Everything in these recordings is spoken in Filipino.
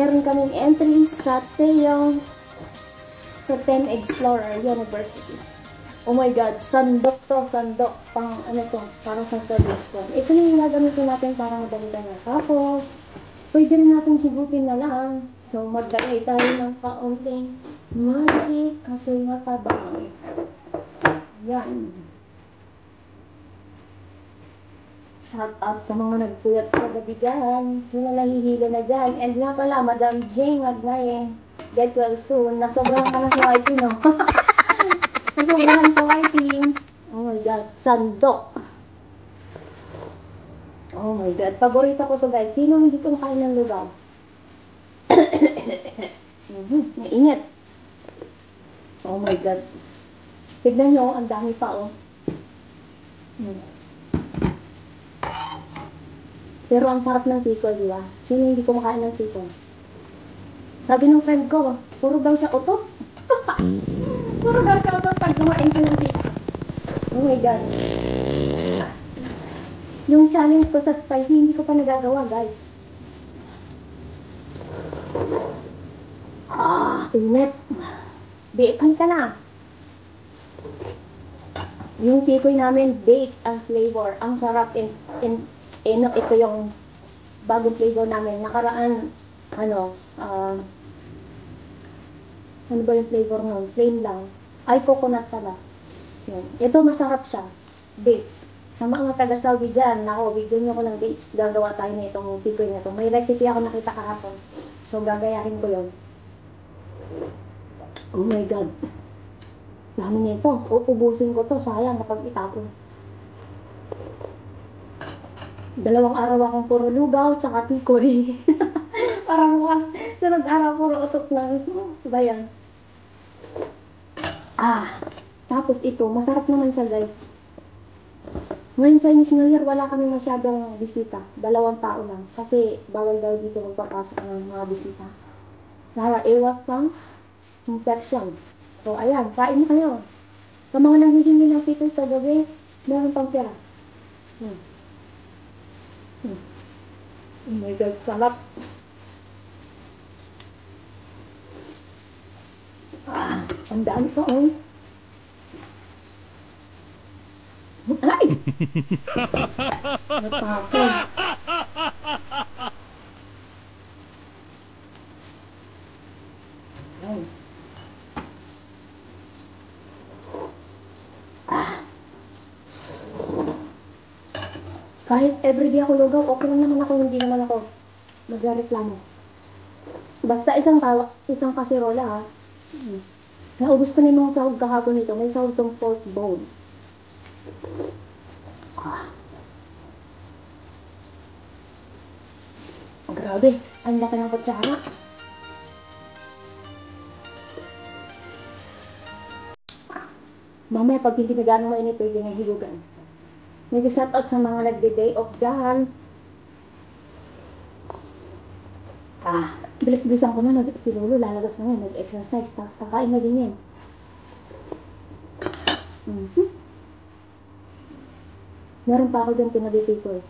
meron kaming entry sa Teo sa 10 Explorer University. Oh my God, sandok to, sandok. Pang ano to, para sa service ko. Ito yung gagamitin natin para madalitan na. Tapos, pwede rin natin higutin na lang. So, maglagay tayo ng kaunting magic kasi matabang. Yan. Shout out sa mga nagpuyat kagabi dyan. Sila nahihilo na dyan. And nga pala, Madam Jane Magnaye. Get well soon. Nasobrahan ka na sa YT, no? Nasobrahan sa YT. Oh my God. Sandok. Oh my God. Paborito ko to, guys. Sino hindi kong kain ng lugaw? Mainit. Oh my God. Tignan nyo, ang dami pa, oh. Pero ang sarap ng tiko, di ba? Sino hindi kumakain ng tiko? Sabi ng friend ko, puro daw siya utot. Puro daw siya utot pag kumain siya ng tiko. Oh my God. Yung challenge ko sa spicy, hindi ko pa nagagawa, guys. Init. Bacon ka na. Yung tikoy namin, baked ang flavor. Ang sarap. Ito yung bagong flavor namin. Nakaraan, ano ba yung flavor nun? Plain lang. Ay, coconut pala. Yun. Ito, masarap siya. Dates. Sa mga taga-Saudi dyan, ako, bigyan nyo ko ng dates. Gagawa tayo na itong tikoy na ito. May recipe ako nakita kahapon. So, gagayahin ko yun. Oh my God. Dami nito. Uubusin ko to. Sayang kapag itapon. 2 araw akong puro lugaw, tsaka tikoy. Parang bukas, sunod araw puro utot lang. Diba yan? Tapos ito, masarap naman siya, guys. Ngayon Chinese New Year, wala kami masyadong bisita. 2 tao lang. Kasi bawal daw dito magpapasok ng mga bisita. Para iwat pang infection. So, ayan, kain na kayo. Sa mga nanghihingi ng tikoy sa gabi, meron pang pera. Oh my God, sarap. Ang dami pa, oh. Ay! Natapon. Ay. Kahit everyday ako lugaw, okay lang naman ako, hindi naman ako magreklamo. Basta isang kasirola, ha. Naubos ko na yung sahog kahapon nito. May sahog tong pork bone. Grabe, ang laki ng kutsara. Mamaya pag hindi na gano'ng mainit, pwede nga hilugan. May shout out sa mga nagde-day off dyan. Bilis-bilisan ko na, si Lolo lalabas na ngayon, nag-exercise, tapos kakain na din yan. Meron pa ako dyan pinabitikoy.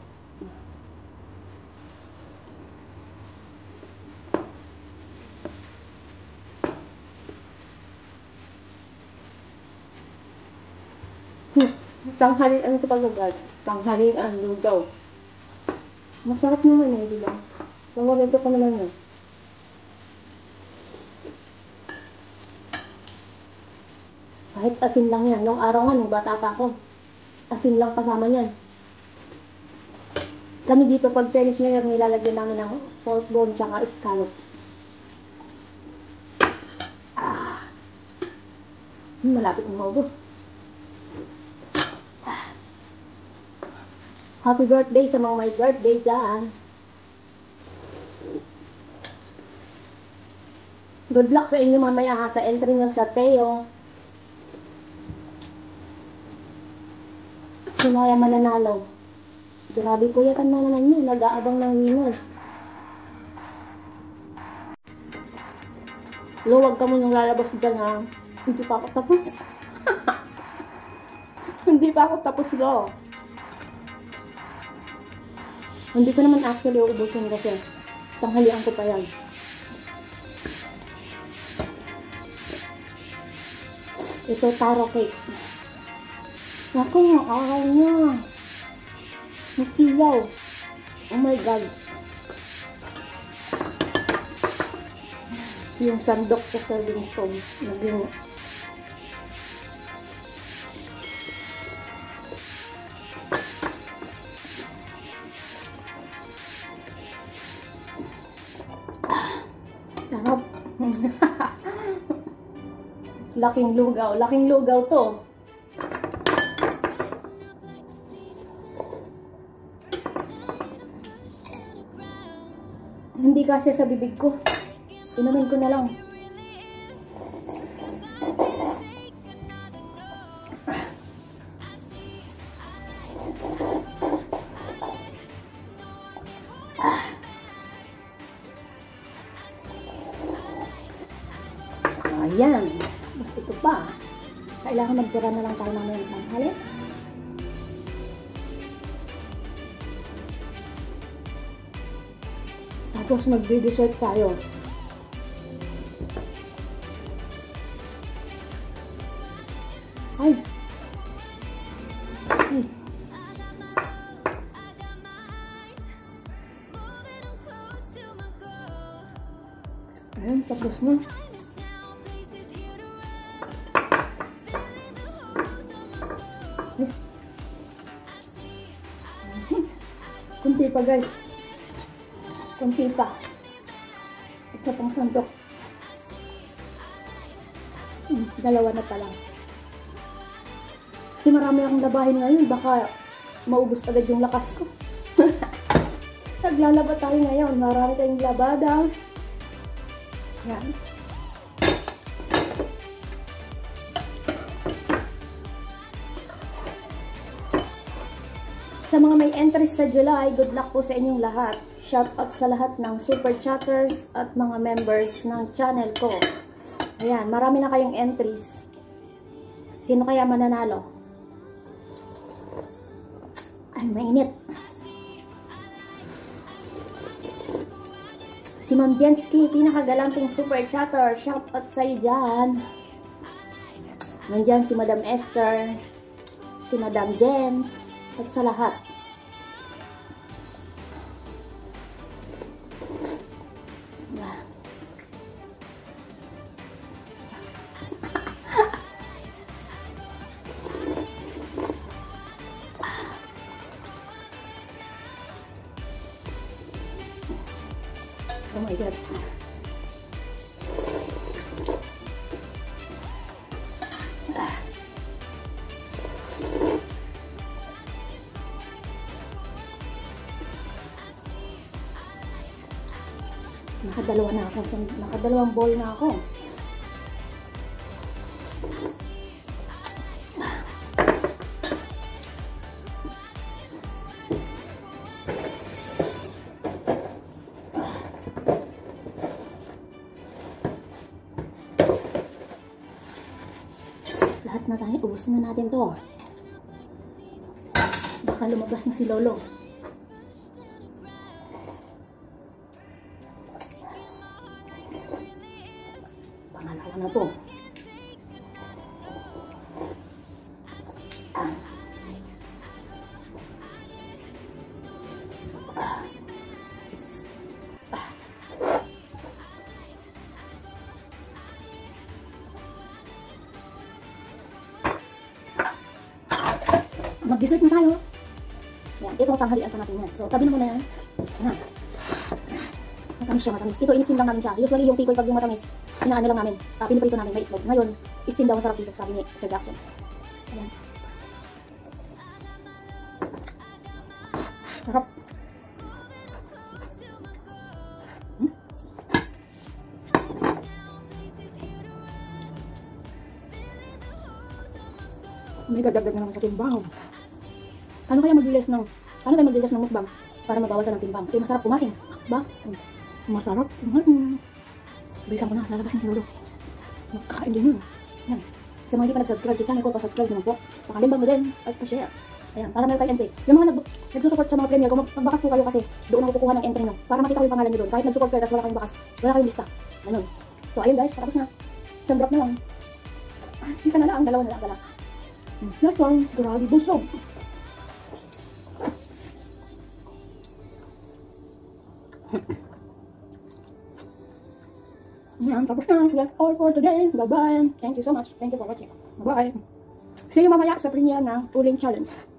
Tanghalian ito pag-agad. Tanghalian lugaw. Masarap naman eh, diba? Paborito ko naman yun. Kahit asin lang yan. Nung araw nga, nung bata pa ako, asin lang kasama yan. Kami dito, pag Chinese New Year, nilalagyan namin ng pork bone tsaka scallop. Malapit na maubos. Happy birthday sa mga may birthday dyan. Good luck sa inyo mamaya sa entry nyo sa Teo. Sinaya mananalo. Grabe po yatan na naman yun. Nag-aabang ng winners. Luwag ka mo nung lalabas dyan, ha. Hindi pa ako tapos. Hindi pa ako tapos, lo. Hindi ko naman actually uubusin kasi tanghalian ko pa yan. Ito, taro cake. Naku, ang aral niya. Nakiyaw. Oh my God. Yung sandok sa serving spoon. Naging sarap. Laking lugaw. Laking lugaw to. Hindi kasi sa bibig ko. Inumin ko na lang. Ayan. Mas ito pa. Kailangan magtira na lang tayo namin ng halit. Tapos magbe-dessert tayo. Ay. Ay. Ayan, tapos na. Kunti pa guys. Kunti pa. Isa pang sandok. Dalawa na pa lang. Kasi marami akong labahin ngayon. Baka maubos agad yung lakas ko. Naglalaba tayo ngayon. Marami tayong labada. Yan. Sa mga may entries sa July, good luck po sa inyong lahat. Shout out sa lahat ng super chatters at mga members ng channel ko. Ayan, marami na kayong entries. Sino kaya mananalo? Ay, mainit. Si Ma'am Jensky, pinakagalanting super chatter. Shout out sa iyo dyan. Nandyan si Madam Esther, si Madam Jens, at sa lahat. Oh my God. Nakadalawa na ako. Nakadalawang bowl na ako. Lahat na tayo. Ubusin na natin to. Baka lumabas na si Lolo. Pangalawa na to. Mag-dessert na tayo. Yan, ito tanghalian pa natin yan. So, tabi na muna yan. Yan. Matamis siya, matamis. Ito, in-steam lang namin siya. Usually, yung tikoy pag yung matamis, inaano lang namin. Piniprito namin, may itlog. Ngayon, steam daw masarap dito, sabi ni Sir Jackson. Ayan. Sarap. May gadagdag na naman sa timbang. Ano kaya mag-release ng mukbang para mabawasan ng timbang? Masarap kumain. Ba? Masarap. Bilisan ko na. Lalabas na si Lolo. Nakakain din yun. Yan. Sa mga hindi pa nag-subscribe sa channel ko, pa-subscribe naman po. Pakalimbang mo din at pa-share. Ayan. Para meron kayo entry. Yung mga nagsusupport sa mga premier, kung magbakas po kayo kasi doon ako kukuha ng entry nyo. Para makita ko yung pangalan nyo doon. Kahit nag-support kayo, tapos wala kayong bakas. Wala kayong lista. Ganun. So, ayun guys. Tapos na. Isang drop na lang. Isa na lang, dalawa na lang pala. Last one, grabe busog. Yan, tapos na. That's all for today. Bye-bye. Thank you so much. Thank you for watching. Bye-bye. See you mamaya sa premiere ng Uling Challenge.